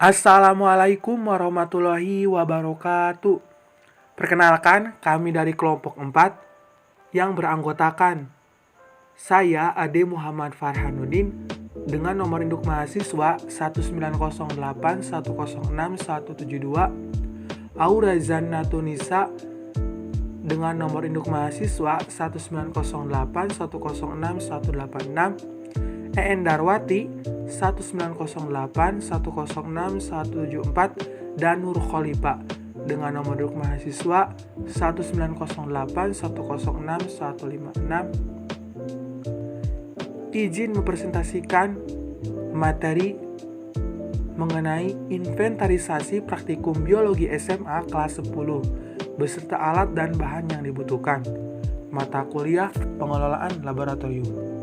Assalamualaikum warahmatullahi wabarakatuh. Perkenalkan, kami dari kelompok 4 yang beranggotakan saya Ade Muhammad Farhanuddin dengan nomor induk mahasiswa 1908106172, Aura Zannatun-Nisa dengan nomor induk mahasiswa 1908106186, EN Darwati 1908106174, dan Nur Kholifa dengan nomor induk mahasiswa 1908106156. Izin mempresentasikan materi mengenai inventarisasi praktikum biologi SMA kelas 10 beserta alat dan bahan yang dibutuhkan. Mata kuliah pengelolaan laboratorium.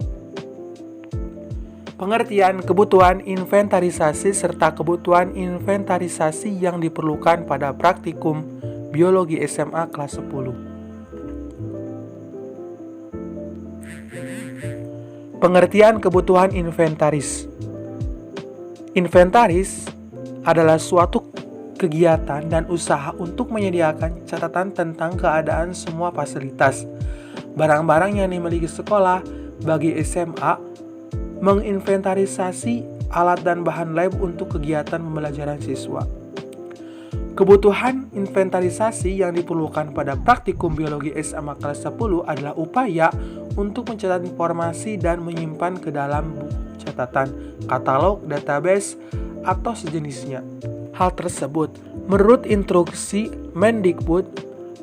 Pengertian kebutuhan inventarisasi serta kebutuhan inventarisasi yang diperlukan pada praktikum biologi SMA kelas 10. Pengertian kebutuhan inventaris. Inventaris adalah suatu kegiatan dan usaha untuk menyediakan catatan tentang keadaan semua fasilitas, barang-barang yang dimiliki sekolah. Bagi SMA, menginventarisasi alat dan bahan lab untuk kegiatan pembelajaran siswa. Kebutuhan inventarisasi yang diperlukan pada praktikum biologi SMA kelas 10 adalah upaya untuk mencatat informasi dan menyimpan ke dalam buku catatan, katalog, database, atau sejenisnya. Hal tersebut menurut instruksi Mendikbud,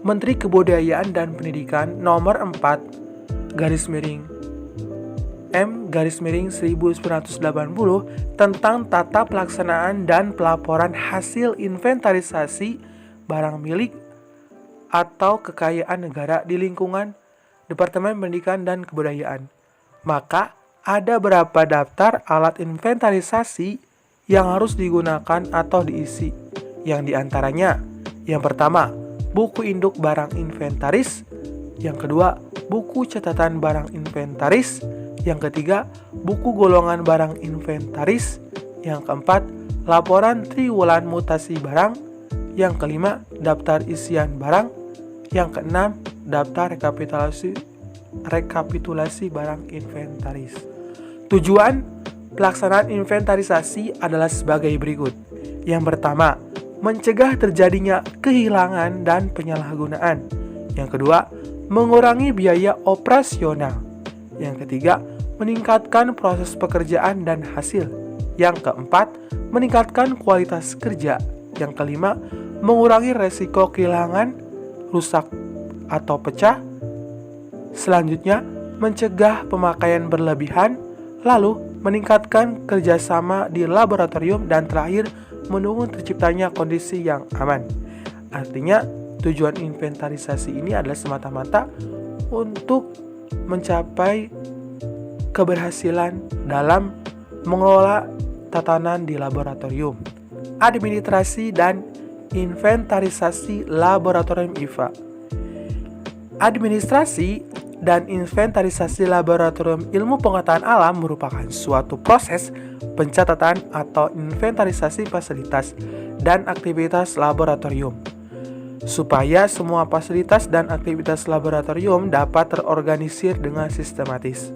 Menteri Kebudayaan dan Pendidikan nomor 4/M/1980 tentang tata pelaksanaan dan pelaporan hasil inventarisasi barang milik atau kekayaan negara di lingkungan Departemen Pendidikan dan Kebudayaan. Maka ada beberapa daftar alat inventarisasi yang harus digunakan atau diisi, yang diantaranya: yang pertama, buku induk barang inventaris; yang kedua, buku catatan barang inventaris; yang ketiga, buku golongan barang inventaris; yang keempat, laporan triwulan mutasi barang; yang kelima, daftar isian barang; yang keenam, daftar rekapitulasi barang inventaris. Tujuan pelaksanaan inventarisasi adalah sebagai berikut. Yang pertama, mencegah terjadinya kehilangan dan penyalahgunaan. Yang kedua, mengurangi biaya operasional. Yang ketiga, meningkatkan proses pekerjaan dan hasil. Yang keempat, meningkatkan kualitas kerja. Yang kelima, mengurangi resiko kehilangan, rusak, atau pecah. Selanjutnya, mencegah pemakaian berlebihan, lalu meningkatkan kerjasama di laboratorium, dan terakhir, mendukung terciptanya kondisi yang aman. Artinya, tujuan inventarisasi ini adalah semata-mata untuk mencapai keberhasilan dalam mengelola tatanan di laboratorium. Administrasi dan inventarisasi laboratorium IPA. Administrasi dan inventarisasi laboratorium ilmu pengetahuan alam merupakan suatu proses pencatatan atau inventarisasi fasilitas dan aktivitas laboratorium, supaya semua fasilitas dan aktivitas laboratorium dapat terorganisir dengan sistematis.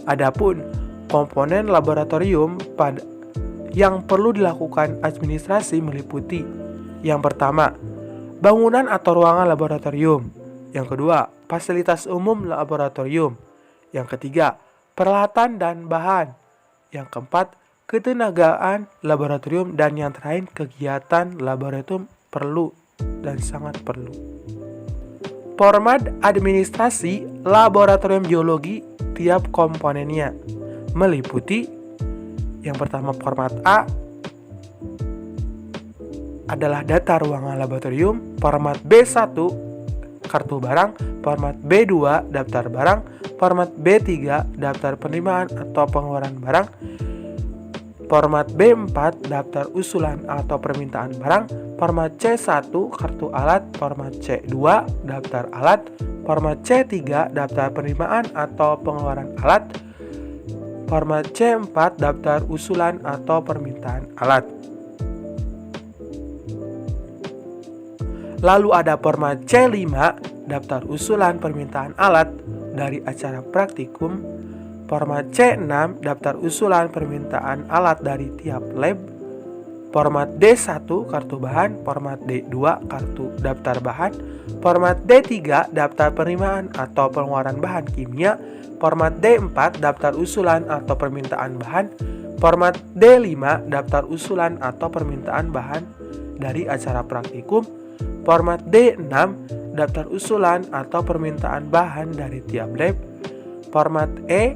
Adapun komponen laboratorium yang perlu dilakukan administrasi meliputi: yang pertama, bangunan atau ruangan laboratorium; yang kedua, fasilitas umum laboratorium; yang ketiga, peralatan dan bahan; yang keempat, ketenagaan laboratorium; dan yang terakhir, kegiatan laboratorium perlu dan sangat perlu. Format administrasi laboratorium biologi tiap komponennya meliputi: yang pertama, format A adalah data ruangan laboratorium; format B1 kartu barang; format B2 daftar barang; format B3 daftar penerimaan atau pengeluaran barang; format B4 daftar usulan atau permintaan barang; format C1 kartu alat; format C2 daftar alat; format C3 daftar penerimaan atau pengeluaran alat; Format C4 daftar usulan atau permintaan alat. Lalu ada format C5 daftar usulan permintaan alat dari acara praktikum. Format C6 daftar usulan permintaan alat dari tiap lab. Format D1 kartu bahan, format D2 kartu daftar bahan, format D3 daftar penerimaan atau pengeluaran bahan kimia, format D4 daftar usulan atau permintaan bahan, format D5 daftar usulan atau permintaan bahan dari acara praktikum, format D6 daftar usulan atau permintaan bahan dari tiap lab, format E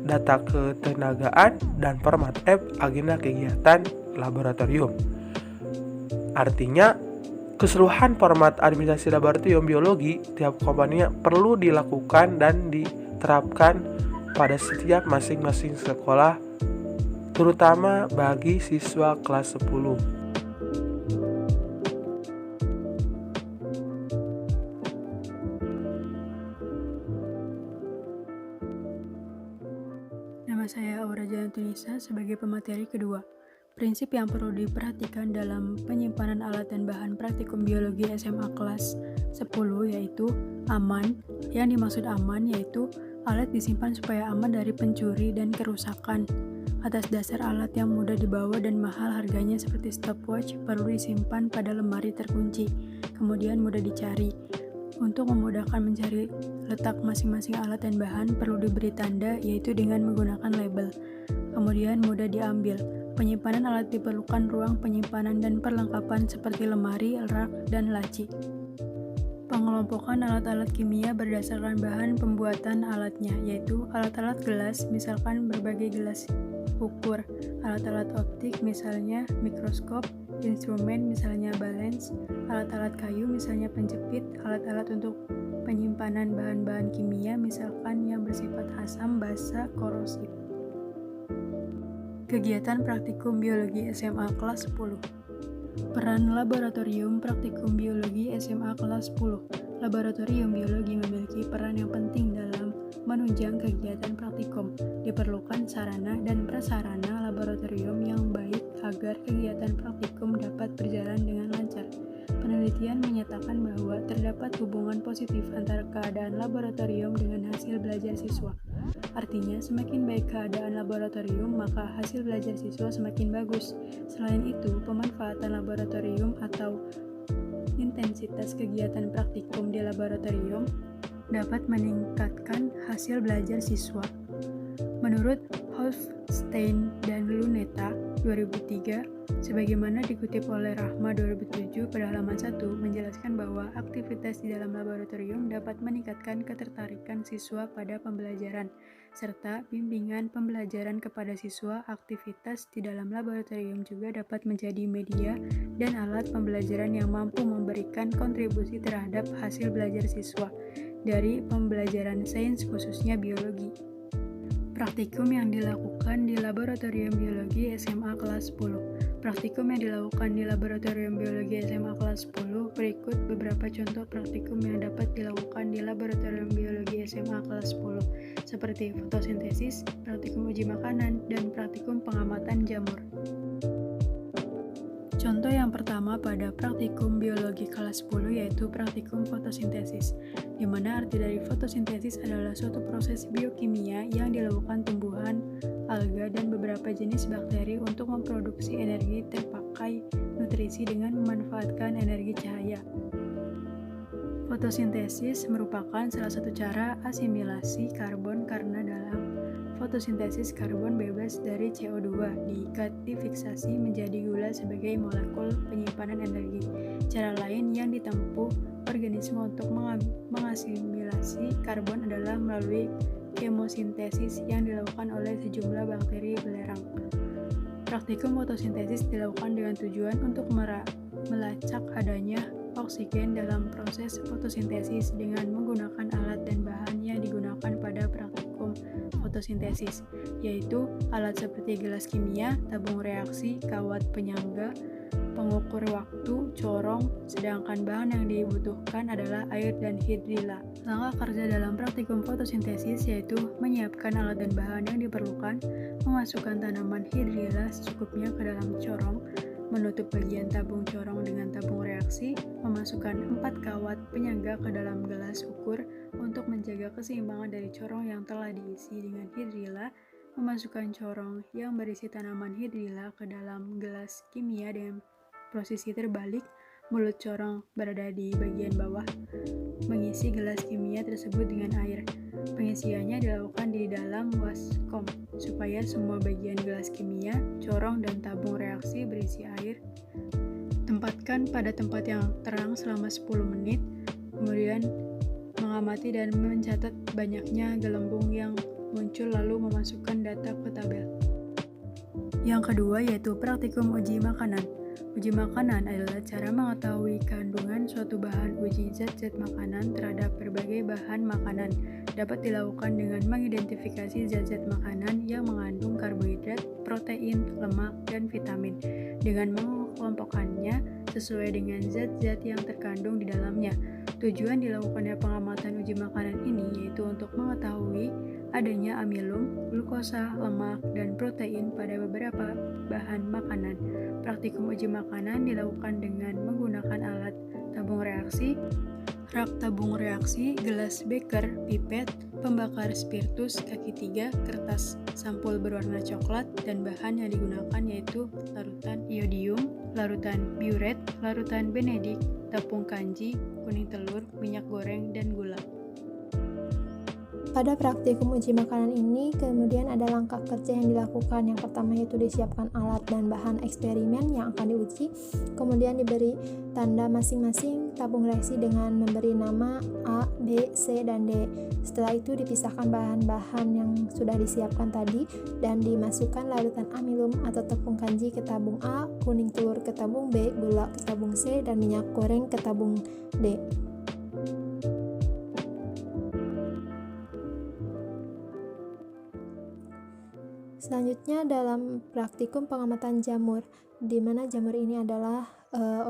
data ketenagaan, dan format F agenda kegiatan laboratorium. Artinya, keseluruhan format administrasi laboratorium biologi tiap komponennya perlu dilakukan dan diterapkan pada setiap masing-masing sekolah, terutama bagi siswa kelas 10. Nama saya Aura Jayantunisa sebagai pemateri kedua. Prinsip yang perlu diperhatikan dalam penyimpanan alat dan bahan praktikum biologi SMA kelas 10 yaitu aman. Yang dimaksud aman yaitu alat disimpan supaya aman dari pencuri dan kerusakan. Atas dasar alat yang mudah dibawa dan mahal harganya seperti stopwatch perlu disimpan pada lemari terkunci, kemudian mudah dicari. Untuk memudahkan mencari letak masing-masing alat dan bahan perlu diberi tanda yaitu dengan menggunakan label. Kemudian mudah diambil. Penyimpanan alat diperlukan ruang penyimpanan dan perlengkapan seperti lemari, rak, dan laci. Pengelompokan alat-alat kimia berdasarkan bahan pembuatan alatnya, yaitu alat-alat gelas, misalkan berbagai gelas ukur, alat-alat optik, misalnya mikroskop, instrumen, misalnya balance, alat-alat kayu, misalnya penjepit, alat-alat untuk penyimpanan bahan-bahan kimia, misalkan yang bersifat asam, basa, korosif. Kegiatan praktikum biologi SMA kelas 10. Peran laboratorium praktikum biologi SMA kelas 10. Laboratorium biologi memiliki peran yang penting dalam menunjang kegiatan praktikum. Diperlukan sarana dan prasarana laboratorium yang baik agar kegiatan praktikum dapat berjalan dengan lancar. Penelitian menyatakan bahwa terdapat hubungan positif antara keadaan laboratorium dengan hasil belajar siswa. Artinya, semakin baik keadaan laboratorium, maka hasil belajar siswa semakin bagus. Selain itu, pemanfaatan laboratorium atau intensitas kegiatan praktikum di laboratorium dapat meningkatkan hasil belajar siswa. Menurut Hofstein dan Luneta 2003, sebagaimana dikutip oleh Rahma 2007 pada halaman 1, menjelaskan bahwa aktivitas di dalam laboratorium dapat meningkatkan ketertarikan siswa pada pembelajaran, serta bimbingan pembelajaran kepada siswa. Aktivitas di dalam laboratorium juga dapat menjadi media dan alat pembelajaran yang mampu memberikan kontribusi terhadap hasil belajar siswa dari pembelajaran sains khususnya biologi. Praktikum yang dilakukan di Laboratorium Biologi SMA kelas 10. Praktikum yang dilakukan di Laboratorium Biologi SMA kelas 10 berikut beberapa contoh praktikum yang dapat dilakukan di Laboratorium Biologi SMA kelas 10, seperti fotosintesis, praktikum uji makanan, dan praktikum pengamatan jamur. Contoh yang pertama pada praktikum biologi kelas 10 yaitu praktikum fotosintesis, di mana arti dari fotosintesis adalah suatu proses biokimia yang dilakukan tumbuhan, alga, dan beberapa jenis bakteri untuk memproduksi energi terpakai nutrisi dengan memanfaatkan energi cahaya. Fotosintesis merupakan salah satu cara asimilasi karbon karena dalam fotosintesis karbon bebas dari CO2 diikat difiksasi menjadi gula sebagai molekul penyimpanan energi. Cara lain yang ditempuh organisme untuk mengasimilasi karbon adalah melalui kemosintesis yang dilakukan oleh sejumlah bakteri belerang. Praktikum fotosintesis dilakukan dengan tujuan untuk melacak adanya oksigen dalam proses fotosintesis dengan menggunakan alat dan bahan yang digunakan pada praktikum fotosintesis, yaitu alat seperti gelas kimia, tabung reaksi, kawat penyangga, pengukur waktu, corong, sedangkan bahan yang dibutuhkan adalah air dan hidrila. Langkah kerja dalam praktikum fotosintesis yaitu menyiapkan alat dan bahan yang diperlukan, memasukkan tanaman hidrila secukupnya ke dalam corong, menutup bagian tabung corong dengan tabung reaksi, memasukkan 4 kawat penyangga ke dalam gelas ukur untuk menjaga keseimbangan dari corong yang telah diisi dengan hidrila, memasukkan corong yang berisi tanaman hidrila ke dalam gelas kimia dengan posisi terbalik, mulut corong berada di bagian bawah, mengisi gelas kimia tersebut dengan air. Pengisiannya dilakukan di dalam waskom supaya semua bagian gelas kimia, corong, dan tabung reaksi berisi air. Tempatkan pada tempat yang terang selama 10 menit, kemudian mengamati dan mencatat banyaknya gelembung yang muncul lalu memasukkan data ke tabel. Yang kedua yaitu praktikum uji makanan. Uji makanan adalah cara mengetahui kandungan suatu bahan. Uji zat-zat makanan terhadap berbagai bahan makanan dapat dilakukan dengan mengidentifikasi zat-zat makanan yang mengandung karbohidrat, protein, lemak, dan vitamin dengan mengelompokkannya sesuai dengan zat-zat yang terkandung di dalamnya. Tujuan dilakukannya pengamatan uji makanan ini yaitu untuk mengetahui adanya amilum, glukosa, lemak, dan protein pada beberapa bahan makanan. Praktikum uji makanan dilakukan dengan menggunakan alat tabung reaksi, rak tabung reaksi, gelas beker, pipet, pembakar spiritus, kaki 3, kertas sampul berwarna coklat, dan bahan yang digunakan yaitu larutan iodium, larutan biuret, larutan benedik, tepung kanji, kuning telur, minyak goreng, dan gula. Pada praktikum uji makanan ini kemudian ada langkah kerja yang dilakukan. Yang pertama yaitu disiapkan alat dan bahan eksperimen yang akan diuji, kemudian diberi tanda masing-masing tabung reaksi dengan memberi nama A, B, C, dan D. Setelah itu dipisahkan bahan-bahan yang sudah disiapkan tadi dan dimasukkan larutan amilum atau tepung kanji ke tabung A, kuning telur ke tabung B, gula ke tabung C, dan minyak goreng ke tabung D. Selanjutnya dalam praktikum pengamatan jamur, di mana jamur ini adalah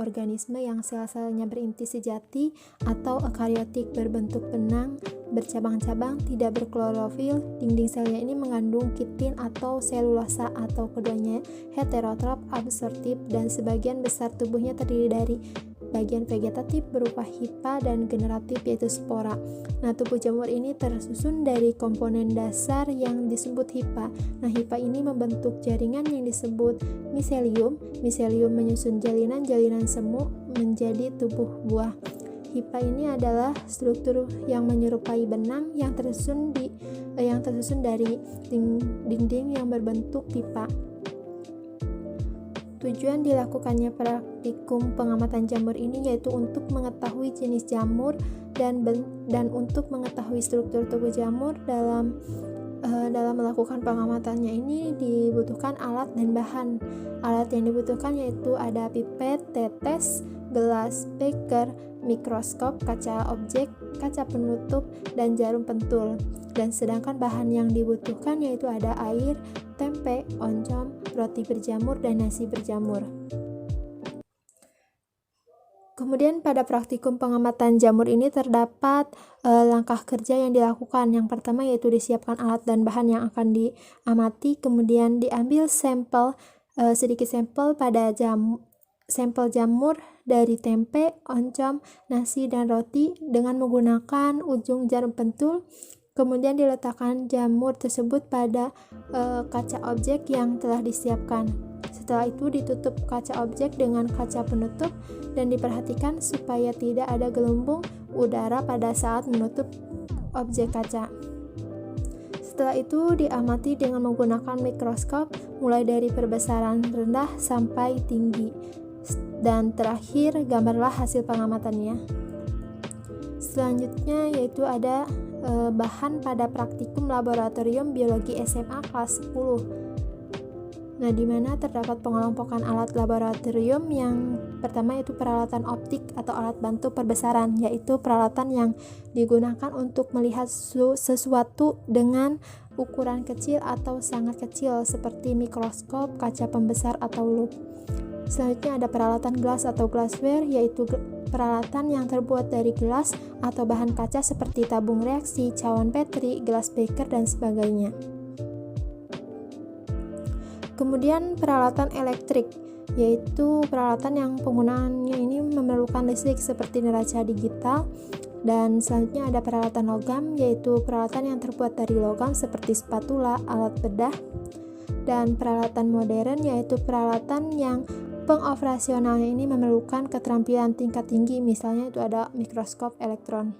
organisme yang sel-selnya berinti sejati atau eukariotik, berbentuk benang, bercabang-cabang, tidak berklorofil. Dinding selnya ini mengandung kitin atau selulosa atau keduanya heterotrop, absorptif, dan sebagian besar tubuhnya terdiri dari bagian vegetatif berupa hifa dan generatif yaitu spora. Nah, tubuh jamur ini tersusun dari komponen dasar yang disebut hifa. Nah, hifa ini membentuk jaringan yang disebut miselium. Miselium menyusun jalinan-jalinan semu menjadi tubuh buah. Hifa ini adalah struktur yang menyerupai benang yang tersusun dari dinding yang berbentuk pipa. Tujuan dilakukannya praktikum pengamatan jamur ini yaitu untuk mengetahui jenis jamur dan untuk mengetahui struktur tubuh jamur. Dalam melakukan pengamatannya ini dibutuhkan alat dan bahan. Alat yang dibutuhkan yaitu ada pipet, tetes, gelas, beker, mikroskop, kaca objek, kaca penutup, dan jarum pentul. Dan sedangkan bahan yang dibutuhkan yaitu ada air, tempe, oncom, roti berjamur, dan nasi berjamur. Kemudian pada praktikum pengamatan jamur ini terdapat langkah kerja yang dilakukan. Yang pertama yaitu disiapkan alat dan bahan yang akan diamati, kemudian diambil sedikit sampel pada sampel jamur dari tempe, oncom, nasi, dan roti dengan menggunakan ujung jarum pentul. Kemudian diletakkan jamur tersebut pada kaca objek yang telah disiapkan. Setelah itu ditutup kaca objek dengan kaca penutup dan diperhatikan supaya tidak ada gelembung udara pada saat menutup objek kaca. Setelah itu diamati dengan menggunakan mikroskop mulai dari perbesaran rendah sampai tinggi. Dan terakhir gambarlah hasil pengamatannya. Selanjutnya yaitu ada bahan pada praktikum laboratorium biologi SMA kelas 10. Nah, di mana terdapat pengelompokan alat laboratorium. Yang pertama yaitu peralatan optik atau alat bantu perbesaran, yaitu peralatan yang digunakan untuk melihat sesuatu dengan ukuran kecil atau sangat kecil seperti mikroskop, kaca pembesar, atau lup. Selanjutnya ada peralatan gelas atau glassware, yaitu peralatan yang terbuat dari gelas atau bahan kaca seperti tabung reaksi, cawan petri, gelas beker, dan sebagainya. Kemudian peralatan elektrik, yaitu peralatan yang penggunaannya ini memerlukan listrik seperti neraca digital. Dan selanjutnya ada peralatan logam, yaitu peralatan yang terbuat dari logam seperti spatula, alat bedah. Dan peralatan modern, yaitu peralatan yang pengoperasionalnya ini memerlukan keterampilan tingkat tinggi, misalnya itu ada mikroskop elektron.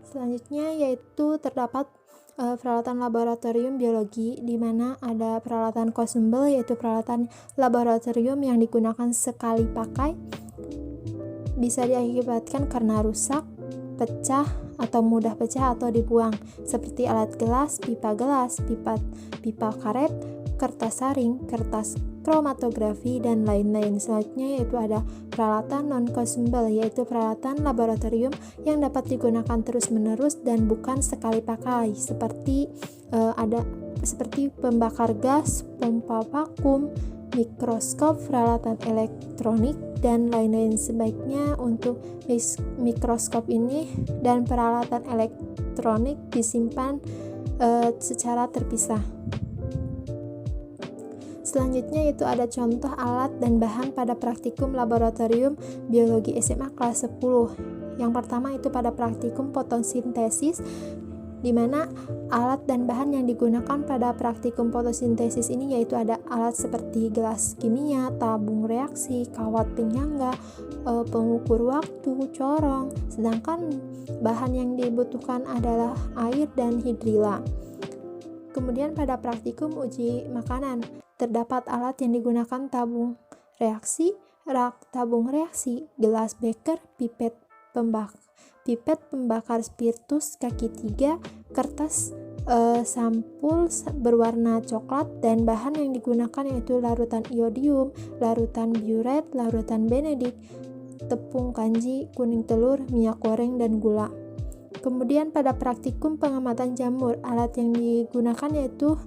Selanjutnya yaitu terdapat peralatan laboratorium biologi, di mana ada peralatan consumable, yaitu peralatan laboratorium yang digunakan sekali pakai, bisa diakibatkan karena rusak, pecah, atau mudah pecah atau dibuang, seperti alat gelas, pipa karet, kertas saring, kertas kromatografi, dan lain-lain. Selanjutnya yaitu ada peralatan non-consumable, yaitu peralatan laboratorium yang dapat digunakan terus-menerus dan bukan sekali pakai, seperti seperti pembakar gas, pompa vakum, mikroskop, peralatan elektronik, dan lain-lain. Sebaiknya untuk mikroskop ini dan peralatan elektronik disimpan secara terpisah. Selanjutnya itu ada contoh alat dan bahan pada praktikum laboratorium biologi SMA kelas 10. Yang pertama itu pada praktikum fotosintesis, di mana alat dan bahan yang digunakan pada praktikum fotosintesis ini yaitu ada alat seperti gelas kimia, tabung reaksi, kawat penyangga, pengukur waktu, corong. Sedangkan bahan yang dibutuhkan adalah air dan hidrila. Kemudian pada praktikum uji makanan, terdapat alat yang digunakan tabung reaksi, rak tabung reaksi, gelas beker, pipet pembakar spiritus kaki 3, kertas sampul berwarna coklat, dan bahan yang digunakan yaitu larutan iodium, larutan biuret, larutan benedik, tepung kanji, kuning telur, minyak goreng, dan gula. Kemudian pada praktikum pengamatan jamur, alat yang digunakan yaitu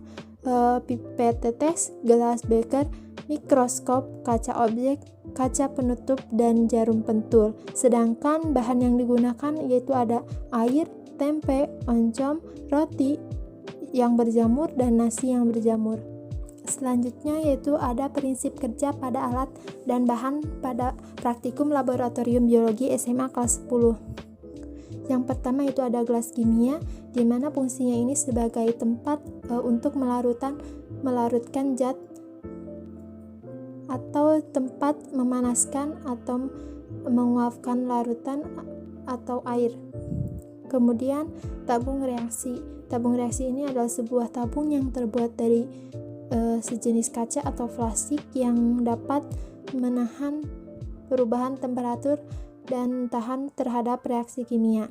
pipet tetes, gelas beker, mikroskop, kaca objek, kaca penutup, dan jarum pentul. Sedangkan bahan yang digunakan yaitu ada air, tempe, oncom, roti yang berjamur, dan nasi yang berjamur. Selanjutnya yaitu ada prinsip kerja pada alat dan bahan pada praktikum laboratorium biologi SMA kelas 10. Yang pertama itu ada gelas kimia, di mana fungsinya ini sebagai tempat untuk melarutkan zat atau tempat memanaskan atau menguapkan larutan atau air. Kemudian tabung reaksi. Tabung reaksi ini adalah sebuah tabung yang terbuat dari sejenis kaca atau plastik yang dapat menahan perubahan temperatur dan tahan terhadap reaksi kimia.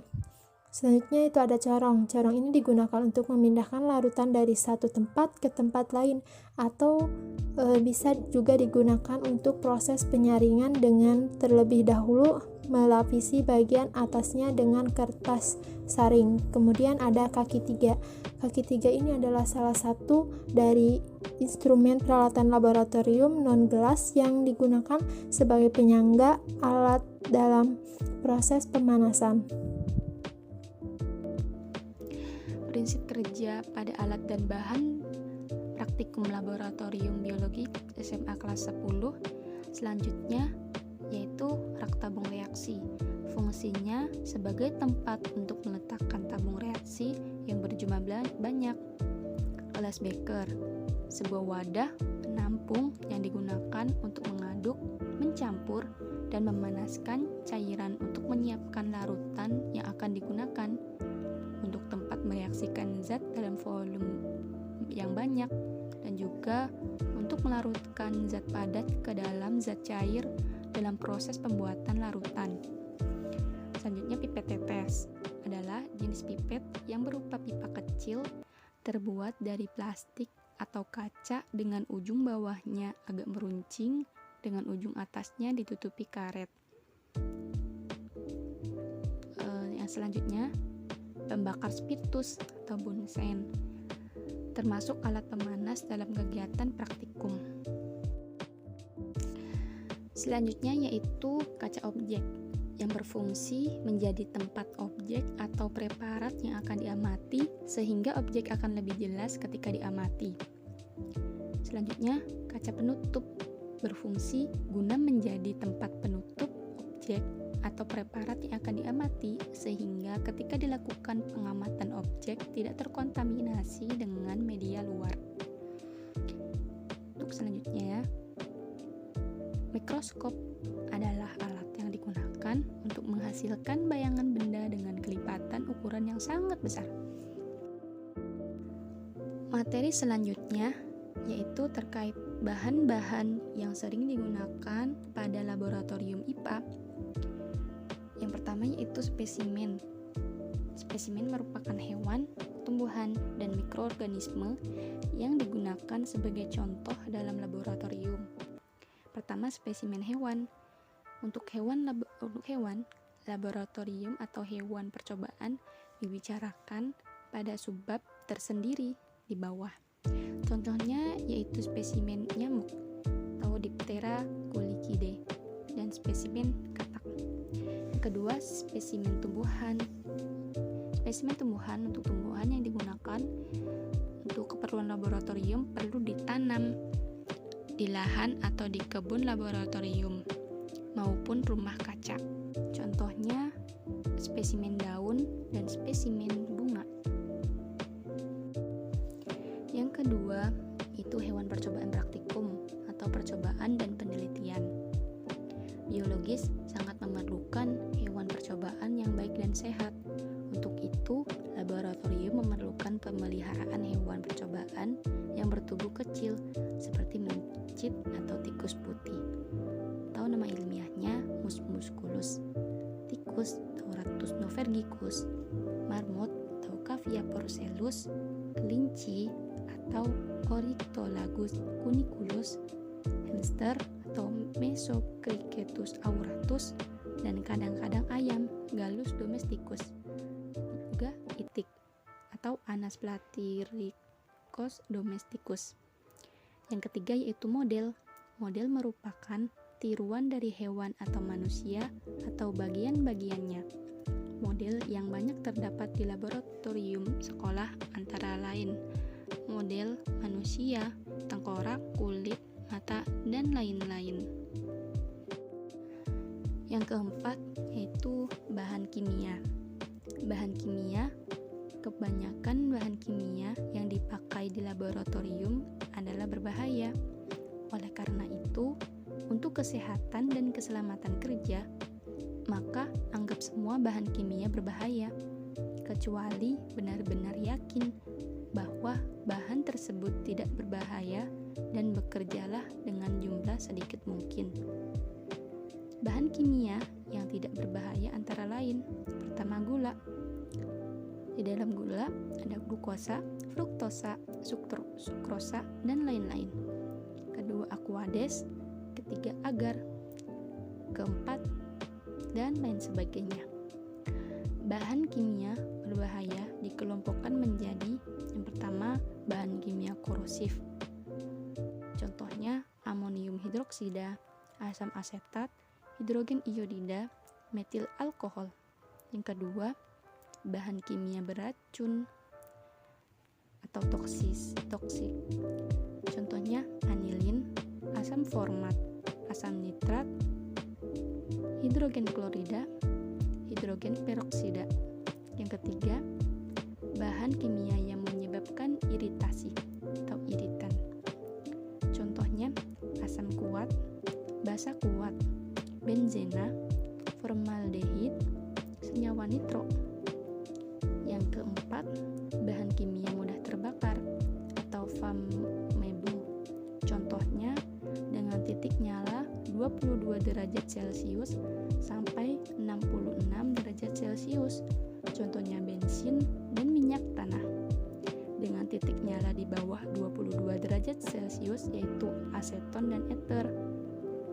Selanjutnya itu ada corong. Corong ini digunakan untuk memindahkan larutan dari satu tempat ke tempat lain, atau bisa juga digunakan untuk proses penyaringan dengan terlebih dahulu melapisi bagian atasnya dengan kertas saring. Kemudian ada kaki 3. Kaki 3 ini adalah salah satu dari instrumen peralatan laboratorium non-gelas yang digunakan sebagai penyangga alat dalam proses pemanasan. Prinsip kerja pada alat dan bahan praktikum laboratorium biologi SMA kelas 10. Selanjutnya yaitu rak tabung reaksi. Fungsinya sebagai tempat untuk meletakkan tabung reaksi yang berjumlah banyak. Gelas beker, sebuah wadah penampung yang digunakan untuk mengaduk, mencampur, dan memanaskan cairan untuk menyiapkan larutan yang akan digunakan. Untuk tempat mereaksikan zat dalam volume yang banyak, dan juga untuk melarutkan zat padat ke dalam zat cair dalam proses pembuatan larutan. Selanjutnya pipet tetes adalah jenis pipet yang berupa pipa kecil terbuat dari plastik atau kaca dengan ujung bawahnya agak meruncing dengan ujung atasnya ditutupi karet. Yang selanjutnya pembakar spiritus atau bunsen, termasuk alat pemanas dalam kegiatan praktikum. Selanjutnya yaitu kaca objek yang berfungsi menjadi tempat objek atau preparat yang akan diamati sehingga objek akan lebih jelas ketika diamati. Selanjutnya, kaca penutup berfungsi guna menjadi tempat penutup objek atau preparat yang akan diamati sehingga ketika dilakukan pengamatan objek tidak terkontaminasi dengan media luar. Untuk selanjutnya ya, mikroskop adalah alat yang digunakan untuk menghasilkan bayangan benda dengan kelipatan ukuran yang sangat besar. Materi selanjutnya yaitu terkait bahan-bahan yang sering digunakan pada laboratorium IPA. Yang pertama yaitu spesimen. Spesimen merupakan hewan, tumbuhan, dan mikroorganisme yang digunakan sebagai contoh dalam laboratorium. Pertama, spesimen hewan. Untuk hewan, laboratorium atau hewan percobaan dibicarakan pada subbab tersendiri di bawah. Contohnya yaitu spesimen nyamuk atau Diptera culicidae dan spesimen katak. Yang kedua, spesimen tumbuhan. Spesimen tumbuhan untuk tumbuhan yang digunakan untuk keperluan laboratorium perlu ditanam di lahan atau di kebun laboratorium maupun rumah kaca. Contohnya spesimen daun dan spesimen bunga. Yang kedua itu hewan percobaan praktikum atau percobaan dan penelitian. Biologis sangat memerlukan hewan percobaan yang baik dan sehat. Untuk itu, laboratorium memerlukan pemeliharaan hewan percobaan yang bertubuh kecil seperti mencit atau tikus putih. Tahu nama ilmiahnya Mus musculus, tikus Tauratus novergicus, marmot atau Cavia porcellus, kelinci atau Oryctolagus cuniculus, hamster atau Mesocricetus auratus, dan kadang-kadang ayam Gallus domesticus, juga itik atau Anas platyricus domesticus. Yang ketiga yaitu model. Model merupakan tiruan dari hewan atau manusia atau bagian-bagiannya. Model yang banyak terdapat di laboratorium sekolah antara lain model manusia, tengkorak, kulit, mata, dan lain-lain. Yang keempat yaitu bahan kimia. Bahan kimia, kebanyakan bahan kimia yang dipakai di laboratorium adalah berbahaya. Oleh karena itu, untuk kesehatan dan keselamatan kerja, maka anggap semua bahan kimia berbahaya, kecuali benar-benar yakin bahwa bahan tersebut tidak berbahaya dan bekerjalah dengan jumlah sedikit mungkin. Bahan kimia yang tidak berbahaya antara lain, pertama gula. Di dalam gula ada glukosa, fruktosa, sukrosa, dan lain-lain. Kedua aquades, ketiga agar, keempat, dan lain sebagainya. Bahan kimia berbahaya dikelompokkan menjadi yang pertama bahan kimia korosif. Contohnya amonium hidroksida, asam asetat, hidrogen iodida, metil alkohol. Yang kedua, bahan kimia beracun atau toksik. Contohnya anilin, asam format, asam nitrat, hidrogen klorida, hidrogen peroksida. Yang ketiga, bahan kimia yang menyebabkan iritasi atau iritan. Contohnya asam kuat, basa kuat, benzena, formaldehid, senyawa nitro. Yang keempat, bahan kimia mudah terbakar atau flammable. Contohnya dengan titik nyala 22 derajat Celcius sampai 66 derajat Celcius. Contohnya bensin dan minyak tanah. Dengan titik nyala di bawah 22 derajat Celcius yaitu aseton dan ether.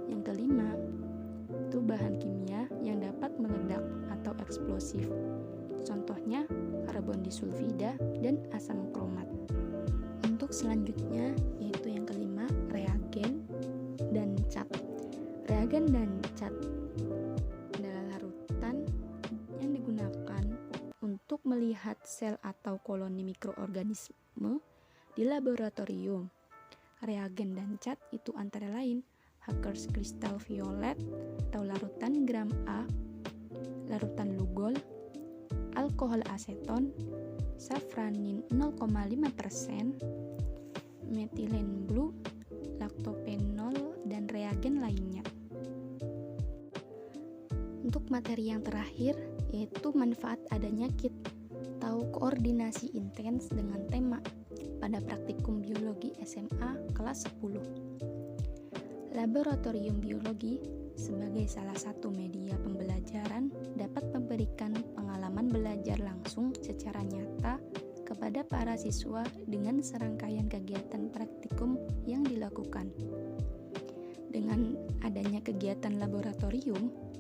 Yang kelima, itu bahan kimia yang dapat meledak atau eksplosif. Contohnya karbon disulfida dan asam kromat. Untuk selanjutnya yaitu yang kelima, reagen dan cat. Reagen dan cat adalah larutan yang digunakan untuk melihat sel atau koloni mikroorganisme di laboratorium. Reagen dan cat itu antara lain Hacker's Crystal Violet atau larutan gram A, larutan Lugol, alkohol aseton, safranin 0,5%, metilen blue, laktopenol, dan reagen lainnya. Untuk materi yang terakhir, yaitu manfaat adanya kit atau koordinasi intens dengan tema pada praktikum biologi SMA kelas 10. Laboratorium biologi sebagai salah satu media pembelajaran dapat memberikan pengalaman belajar langsung secara nyata kepada para siswa dengan serangkaian kegiatan praktikum yang dilakukan. Dengan adanya kegiatan laboratorium,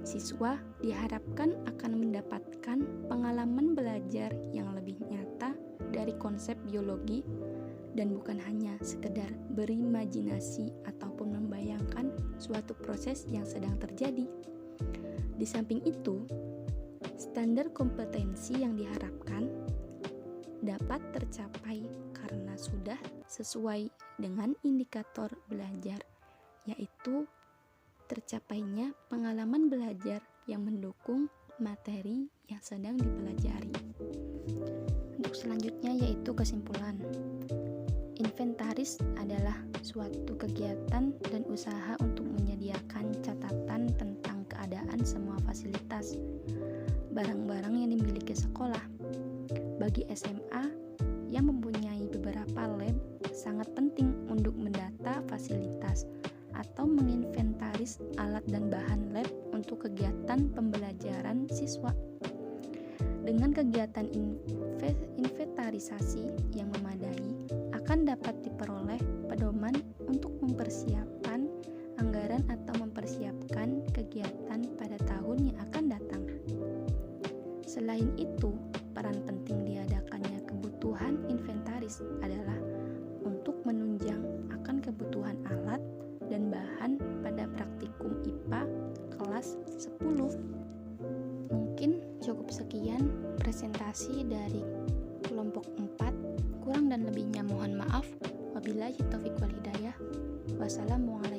siswa diharapkan akan mendapatkan pengalaman belajar yang lebih nyata dari konsep biologi dan bukan hanya sekedar berimajinasi ataupun membayangkan suatu proses yang sedang terjadi. Di samping itu, standar kompetensi yang diharapkan dapat tercapai karena sudah sesuai dengan indikator belajar, yaitu tercapainya pengalaman belajar yang mendukung materi yang sedang dipelajari. Untuk selanjutnya yaitu kesimpulan. Inventaris adalah suatu kegiatan dan usaha untuk menyediakan catatan tentang keadaan semua fasilitas, barang-barang yang dimiliki sekolah. Bagi SMA yang mempunyai beberapa lab, sangat penting untuk mendata fasilitas atau menginventaris alat dan bahan lab untuk kegiatan pembelajaran siswa. Dengan kegiatan inventarisasi yang memadai, akan dapat diperoleh pedoman untuk mempersiapkan anggaran atau mempersiapkan kegiatan pada tahun yang akan datang. Selain itu, peran penting diadakannya kebutuhan inventaris adalah untuk menunjang akan kebutuhan alat dan bahan pada praktikum IPA kelas 10. Mungkin cukup sekian presentasi dari kelompok 4. Kurang dan lebihnya mohon maaf. Wabillahi taufiq wal hidayah. Wassalamualaikum